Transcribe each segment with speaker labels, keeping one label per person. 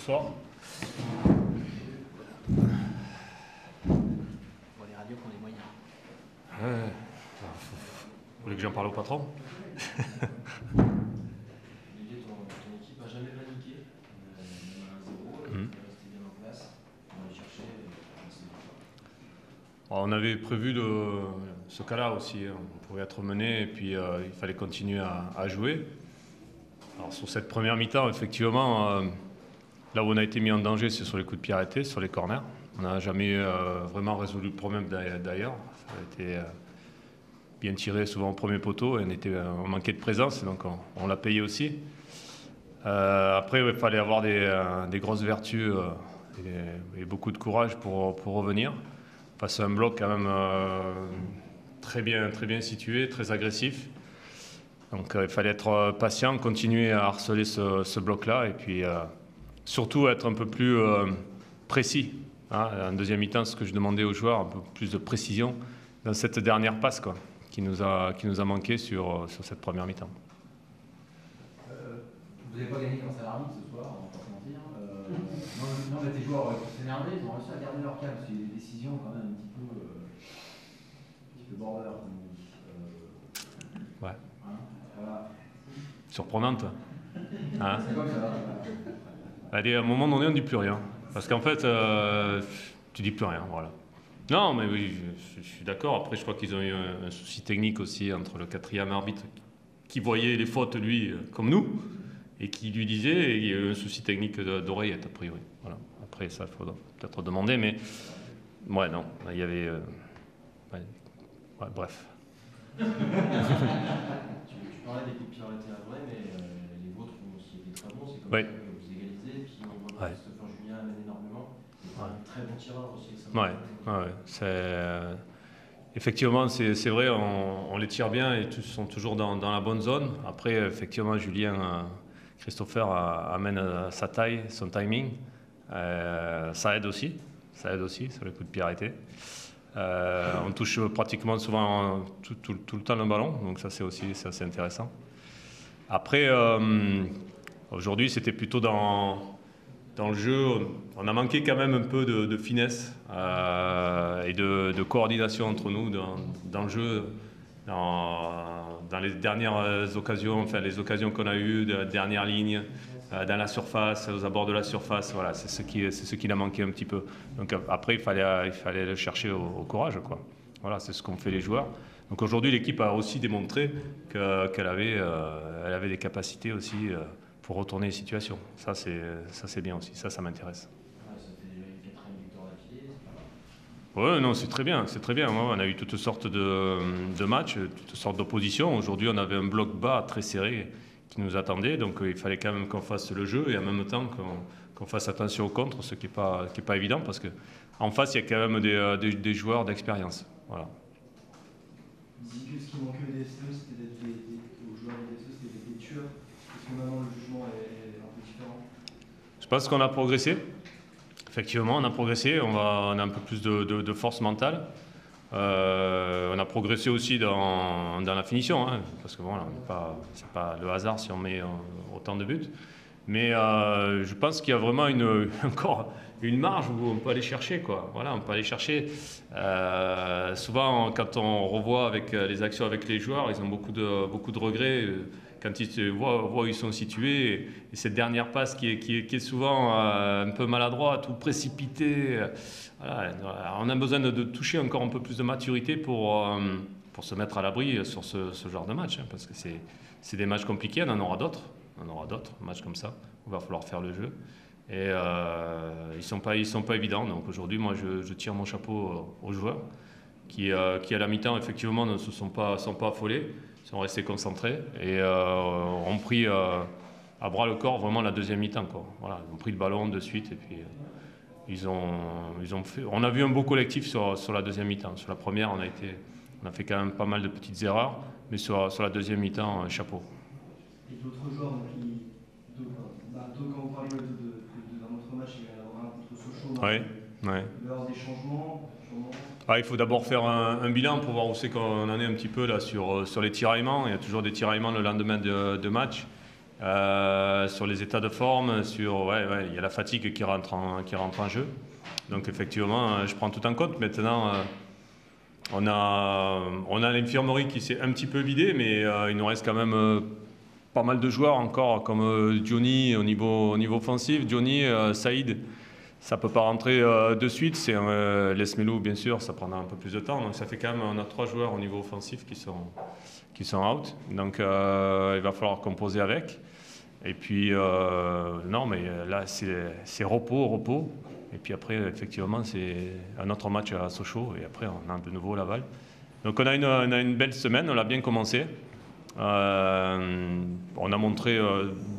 Speaker 1: Bonsoir.
Speaker 2: Bon, les radios qu'on est moyens.
Speaker 1: Vous voulez que j'en parle au patron?
Speaker 3: Ton équipe n'a jamais paniqué, même à 1-0, elle est restée bien en place, on va chercher.
Speaker 1: On avait prévu ce cas-là aussi, on pouvait être mené et puis il fallait continuer à jouer. Alors sur cette première mi-temps, effectivement, là où on a été mis en danger, c'est sur les coups de pied arrêtés, sur les corners. On n'a jamais vraiment résolu le problème d'ailleurs. Ça a été bien tiré souvent au premier poteau et on manquait de présence, et donc on l'a payé aussi. Après, il fallait avoir des grosses vertus et beaucoup de courage pour revenir. Face à un bloc quand même très bien situé, très agressif. Donc il fallait être patient, continuer à harceler ce bloc-là et puis surtout être un peu plus précis. En deuxième mi-temps, ce que je demandais aux joueurs, un peu plus de précision dans cette dernière passe qui nous a manqué sur cette première mi-temps.
Speaker 2: Vous n'avez pas gagné grâce à l'arbitre ce soir, on va pas se mentir. Non, mais tes joueurs auraient pu s'énerver, ils ont réussi à garder leur calme, parce qu'il y a des décisions quand même un petit peu border, comme on dit.
Speaker 1: Ouais.
Speaker 2: Voilà.
Speaker 1: Surprenante.
Speaker 2: C'est comme ça.
Speaker 1: Allez, à un moment donné, on ne dit plus rien. Parce qu'en fait, tu dis plus rien, voilà. Non, mais oui, je suis d'accord. Après, je crois qu'ils ont eu un souci technique aussi entre le quatrième arbitre qui voyait les fautes, lui, comme nous, et qui lui disait, et il y a eu un souci technique d'oreillette, a priori. Voilà. Après, ça, il faudra peut-être demander, mais... Ouais, non, il y avait... Ouais, bref.
Speaker 3: Tu parlais des coups de pied arrêtés à vrai, mais les vôtres ont aussi été très bons, c'est comme ça que vous égalisez, puis on voit que Christopher Julien amène énormément. C'est un très bon tireur aussi.
Speaker 1: Effectivement, c'est vrai, on les tire bien et tous sont toujours dans la bonne zone. Après, effectivement, Julien, Christopher amène sa taille, son timing. Ça aide aussi sur les coups de pied arrêtés. On touche pratiquement souvent tout le temps le ballon, donc ça c'est assez intéressant. Après, aujourd'hui, c'était plutôt dans le jeu, on a manqué quand même un peu de finesse et de coordination entre nous dans le jeu, dans les dernières occasions, enfin les occasions qu'on a eues, de la dernière ligne, dans la surface, aux abords de la surface, voilà, c'est ce qui a manqué un petit peu. Donc après, il fallait le chercher au courage, quoi. Voilà, c'est ce qu'ont fait les joueurs. Donc aujourd'hui, l'équipe a aussi démontré qu'elle avait des capacités aussi pour retourner les situations. Ça c'est bien aussi, ça m'intéresse.
Speaker 3: Ça fait déjà une 4e victoire d'affilée, c'est pas mal.
Speaker 1: Oui, non, c'est très bien. On a eu toutes sortes de matchs, toutes sortes d'oppositions. Aujourd'hui, on avait un bloc bas très serré qui nous attendait, donc il fallait quand même qu'on fasse le jeu et en même temps qu'on fasse attention au contre, ce qui est pas évident parce que en face, il y a quand même des joueurs d'expérience. Voilà.
Speaker 4: Ce qui manquait au DSE, c'était aux joueurs du DSE, c'était des tueurs. Est-ce que maintenant le jugement est un peu différent?
Speaker 1: Je pense qu'on a progressé. Effectivement, on a progressé. On a un peu plus de force mentale. On a progressé aussi dans la finition, parce que voilà, c'est pas le hasard si on met autant de buts. Mais je pense qu'il y a vraiment encore une marge où on peut aller chercher, quoi. Voilà, on peut aller chercher. Souvent, quand on revoit avec les actions avec les joueurs, ils ont beaucoup de regrets quand ils voient où ils sont situés. Et cette dernière passe qui est souvent un peu maladroite ou précipitée. Voilà, on a besoin de toucher encore un peu plus de maturité pour se mettre à l'abri sur ce genre de match, parce que c'est des matchs compliqués, on en aura d'autres. Matchs comme ça, où il va falloir faire le jeu. Et ils sont pas évidents. Donc aujourd'hui, moi, je tire mon chapeau aux joueurs qui à la mi-temps, effectivement, ne se sont pas affolés, sont restés concentrés et ont pris à bras le corps vraiment la deuxième mi-temps, quoi. Voilà, ils ont pris le ballon de suite et puis ils ont fait. On a vu un beau collectif sur la deuxième mi-temps. Sur la première, on a fait quand même pas mal de petites erreurs, mais sur la deuxième mi-temps, chapeau.
Speaker 4: Et d'autres joueurs, quand vous parlez d'un autre match, il va y avoir un contre Sochaux.
Speaker 1: Oui.
Speaker 4: Il va y avoir des changements.
Speaker 1: Il faut d'abord faire un bilan pour voir où c'est qu'on en est un petit peu là sur les tiraillements. Il y a toujours des tiraillements le lendemain de match. sur les états de forme, il y a la fatigue qui rentre en jeu. Donc effectivement, je prends tout en compte. Maintenant, on a l'infirmerie qui s'est un petit peu vidée, mais il nous reste quand même pas mal de joueurs encore, comme Johnny au niveau offensif. Johnny, Saïd, ça ne peut pas rentrer de suite. C'est Lesmelou, bien sûr, ça prendra un peu plus de temps. Donc ça fait quand même, on a 3 joueurs au niveau offensif qui sont out. Donc il va falloir composer avec. Et puis, non, mais là, c'est repos. Et puis après, effectivement, c'est un autre match à Sochaux. Et après, on a de nouveau Laval. Donc on a une belle semaine, on l'a bien commencé. On a montré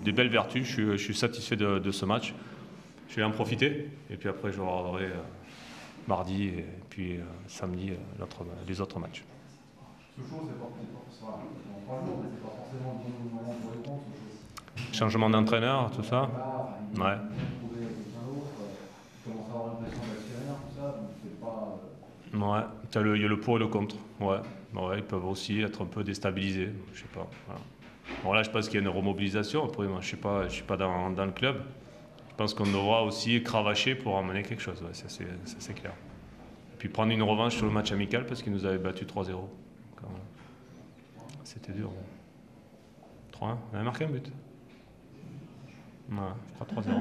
Speaker 1: des belles vertus. Je suis satisfait de ce match. Je vais en profiter. Et puis après, je regarderai mardi et puis samedi les autres matchs.
Speaker 2: Sochaux, c'est pas dans 3 jours, mais c'est pas forcément le bon moment pour les comptes.
Speaker 1: Changement d'entraîneur, tout ça. Ouais. Ouais, il y a le pour et le contre. Ouais, ils peuvent aussi être un peu déstabilisés. Je sais pas. Voilà. Bon, là, je pense qu'il y a une remobilisation. Après, moi, je suis pas dans le club. Je pense qu'on devra aussi cravacher pour amener quelque chose. Ouais, ça, c'est clair. Et puis prendre une revanche sur le match amical parce qu'ils nous avaient battu 3-0. C'était dur. 3-1. On avait marqué un but. Ouais, je crois 3-0.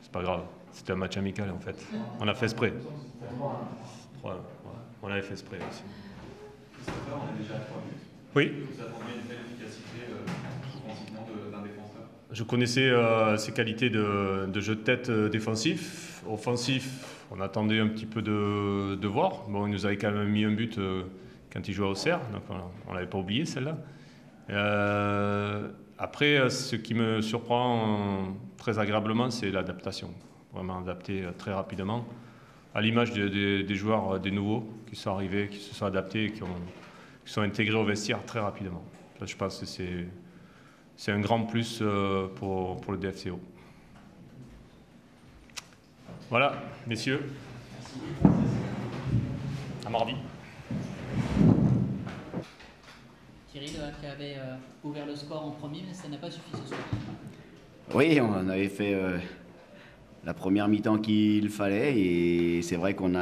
Speaker 1: C'est pas grave. C'était un match amical en fait. On a fait exprès. Ouais, on avait fait exprès aussi.
Speaker 5: Christopher, on est déjà à 3 buts.
Speaker 1: Oui.
Speaker 5: Vous attendiez une telle efficacité offensivement d'un défenseur?
Speaker 1: Je connaissais ses qualités de jeu de tête défensif. Offensif, on attendait un petit peu de voir. Bon, il nous avait quand même mis un but quand il jouait au Cerf, donc on ne l'avait pas oublié celle-là. Après, ce qui me surprend très agréablement, c'est l'adaptation. Vraiment adapté très rapidement, à l'image des joueurs, des nouveaux qui sont arrivés, qui se sont adaptés et qui sont intégrés au vestiaire très rapidement. Ça, je pense que c'est un grand plus pour le DFCO. Voilà, messieurs. Merci. À mardi.
Speaker 6: Thierry qui avait ouvert le score en premier, mais ça n'a pas suffi ce soir.
Speaker 7: Oui, on avait fait la première mi-temps qu'il fallait et c'est vrai qu'on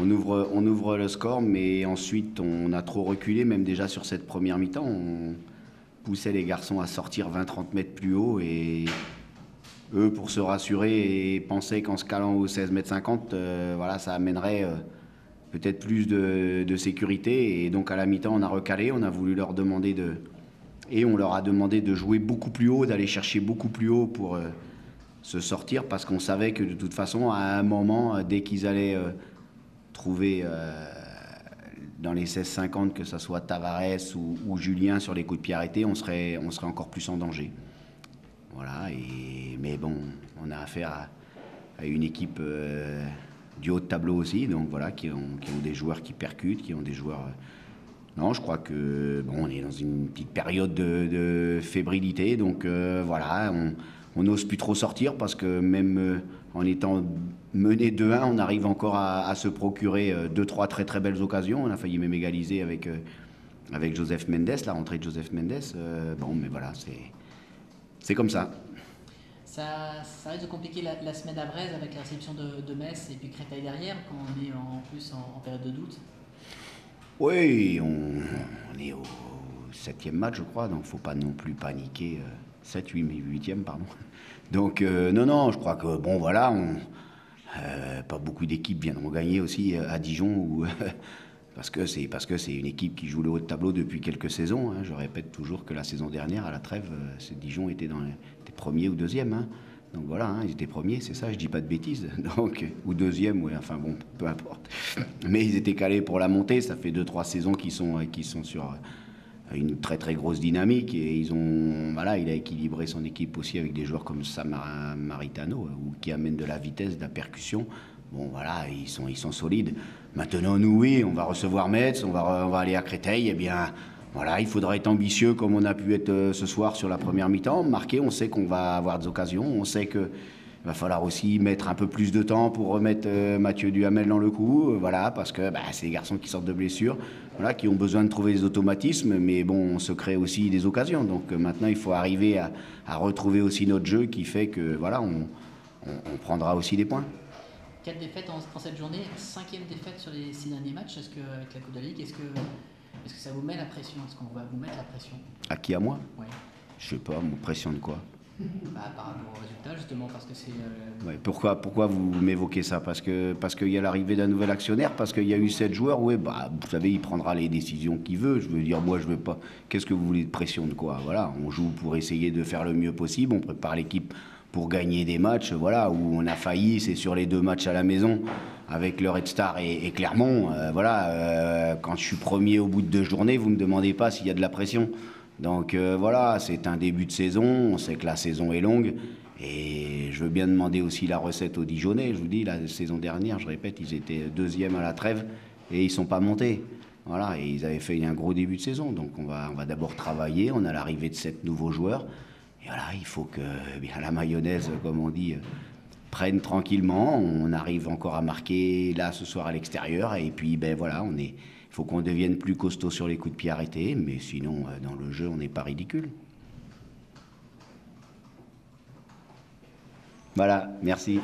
Speaker 7: ouvre le score, mais ensuite on a trop reculé, même déjà sur cette première mi-temps. On poussait les garçons à sortir 20-30 mètres plus haut et eux, pour se rassurer et pensaient qu'en se calant au 16 mètres 50, voilà, ça amènerait peut-être plus de sécurité. Et donc à la mi-temps, on a recalé, on a voulu leur demander et on leur a demandé de jouer beaucoup plus haut, d'aller chercher beaucoup plus haut pour se sortir, parce qu'on savait que de toute façon, à un moment, dès qu'ils allaient trouver dans les 16-50, que ce soit Tavares ou Julien sur les coups de pied arrêtés, on serait encore plus en danger. Voilà, mais bon, on a affaire à une équipe du haut de tableau aussi, donc voilà, qui ont des joueurs qui percutent, qui ont des joueurs... Non, je crois que bon, on est dans une petite période de fébrilité, donc voilà, on n'ose plus trop sortir parce que même en étant mené 2-1, on arrive encore à se procurer 2-3 très très belles occasions. On a failli même égaliser avec Joseph Mendes, la rentrée de Joseph Mendes. Bon, mais voilà, c'est comme ça.
Speaker 6: Ça risque de compliquer la semaine à Brest avec la réception de Metz et puis Créteil derrière, quand on est en plus en période de doute.
Speaker 7: Oui, on est au 7e match, je crois, donc il ne faut pas non plus paniquer. 7, 8e, pardon. Donc, non, je crois que, bon, voilà, pas beaucoup d'équipes viendront gagner aussi à Dijon, parce que c'est une équipe qui joue le haut de tableau depuis quelques saisons. Hein. Je répète toujours que la saison dernière, à la trêve, Dijon était premier ou deuxième. Hein. Donc voilà, hein, ils étaient premiers, c'est ça, je dis pas de bêtises. Donc, ou deuxième, ouais, enfin bon, peu importe. Mais ils étaient calés pour la montée, ça fait 2-3 saisons qu'ils sont sur une très très grosse dynamique et il a équilibré son équipe aussi avec des joueurs comme Samaritano qui amènent de la vitesse, de la percussion. Bon voilà, ils sont solides. Maintenant nous oui, on va recevoir Metz, on va aller à Créteil, et bien voilà, il faudra être ambitieux comme on a pu être ce soir sur la première mi-temps, marquer, on sait qu'on va avoir des occasions, on sait que il va falloir aussi mettre un peu plus de temps pour remettre Mathieu Duhamel dans le coup, voilà, parce que c'est des garçons qui sortent de blessure. voilà, qui ont besoin de trouver des automatismes, mais bon, on se crée aussi des occasions. Donc maintenant, il faut arriver à retrouver aussi notre jeu qui fait que voilà, on prendra aussi des points.
Speaker 6: 4 défaites en cette journée, 5e défaite sur les 6 derniers matchs. Est-ce que, avec la Coupe de la Ligue, est-ce que ça vous met la pression? Est-ce qu'on va vous mettre la pression?
Speaker 7: À qui, à moi?
Speaker 6: Oui.
Speaker 7: Je sais pas, pression de quoi?
Speaker 6: Par rapport au résultat, justement, parce que c'est...
Speaker 7: Ouais, pourquoi vous m'évoquez ça? Parce qu'il y a l'arrivée d'un nouvel actionnaire, parce qu'il y a eu 7 joueurs, oui, bah, vous savez, il prendra les décisions qu'il veut. Je veux dire, moi, je veux pas... Qu'est-ce que vous voulez de pression de quoi? Voilà, on joue pour essayer de faire le mieux possible, on prépare l'équipe pour gagner des matchs, voilà, où on a failli, c'est sur les 2 matchs à la maison, avec le Red Star et Clermont. Quand je suis premier au bout de 2 journées, vous me demandez pas s'il y a de la pression. Donc voilà, c'est un début de saison, on sait que la saison est longue, et je veux bien demander aussi la recette aux Dijonais. Je vous dis, la saison dernière, je répète, ils étaient 2e à la trêve, et ils ne sont pas montés. Voilà, et ils avaient fait un gros début de saison, donc on va d'abord travailler, on a l'arrivée de 7 nouveaux joueurs, et voilà, il faut que la mayonnaise, comme on dit, prenne tranquillement. On arrive encore à marquer là ce soir à l'extérieur, et puis voilà, il faut qu'on devienne plus costaud sur les coups de pied arrêtés, mais sinon, dans le jeu, on n'est pas ridicule. Voilà, merci.